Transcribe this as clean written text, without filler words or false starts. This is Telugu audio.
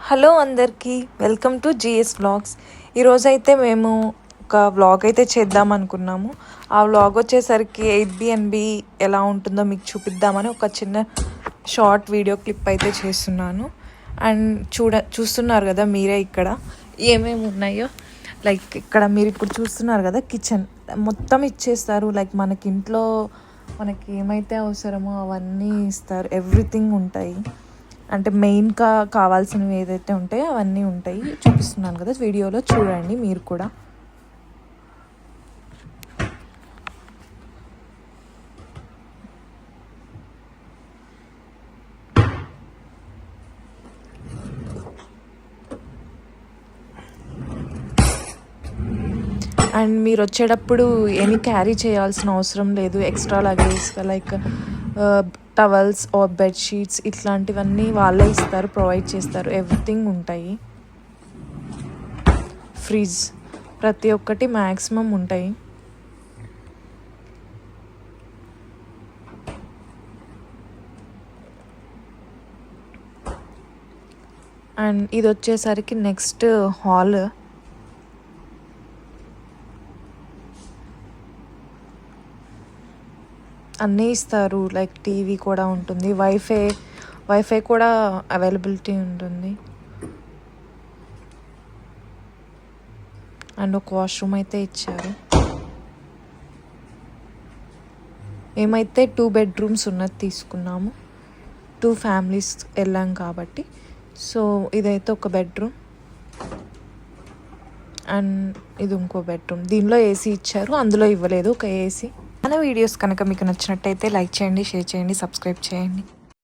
హలో అందరికీ వెల్కమ్ టు జిఎస్ వ్లాగ్స్. ఈరోజైతే మేము ఒక వ్లాగ్ అయితే చేద్దాం అనుకున్నాము. ఆ వ్లాగ్ వచ్చేసరికి ఎయిర్బిఎన్బి ఎలా ఉంటుందో మీకు చూపిద్దామని ఒక చిన్న షార్ట్ వీడియో క్లిప్ అయితే చేస్తున్నాను. అండ్ చూస్తున్నారు కదా మీరే ఇక్కడ ఏమేమి ఉన్నాయో. లైక్ ఇక్కడ మీరు ఇప్పుడు చూస్తున్నారు కదా కిచెన్ మొత్తం ఇచ్చేస్తారు. లైక్ మనకి ఇంట్లో మనకి ఏమైతే అవసరమో అవన్నీ ఇస్తారు. ఎవ్రీథింగ్ ఉంటాయి. అంటే మెయిన్గా కావాల్సినవి ఏదైతే ఉంటాయో అవన్నీ ఉంటాయి. చూపిస్తున్నాను కదా వీడియోలో, చూడండి మీరు కూడా. అండ్ మీరు వచ్చేటప్పుడు ఏమి క్యారీ చేయాల్సిన అవసరం లేదు. Extra luggage like towels or bedsheets ఇట్లాంటివన్నీ వాళ్ళే ఇస్తారు, ప్రొవైడ్ చేస్తారు. ఎవ్రీథింగ్ ఉంటాయి. ఫ్రిడ్జ్ ప్రతి ఒక్కటి మ్యాక్సిమం ఉంటాయి. అండ్ ఇది వచ్చేసరికి నెక్స్ట్ హాల్. అన్నీ ఇస్తారు. లైక్ టీవీ కూడా ఉంటుంది, వైఫై కూడా అవైలబిలిటీ ఉంటుంది. అండ్ ఒక వాష్రూమ్ అయితే ఇచ్చారు. మేమైతే 2 bedrooms ఉన్నది తీసుకున్నాము. 2 families వెళ్ళాం కాబట్టి. సో ఇదైతే ఒక బెడ్రూమ్ అండ్ ఇది ఇంకో బెడ్రూమ్. దీనిలో ఏసీ ఇచ్చారు, అందులో ఇవ్వలేదు ఒక ఏసీ. మన వీడియోస్ కనుక మీకు నచ్చినట్టయితే లైక్ చేయండి, షేర్ చేయండి, సబ్స్క్రైబ్ చేయండి.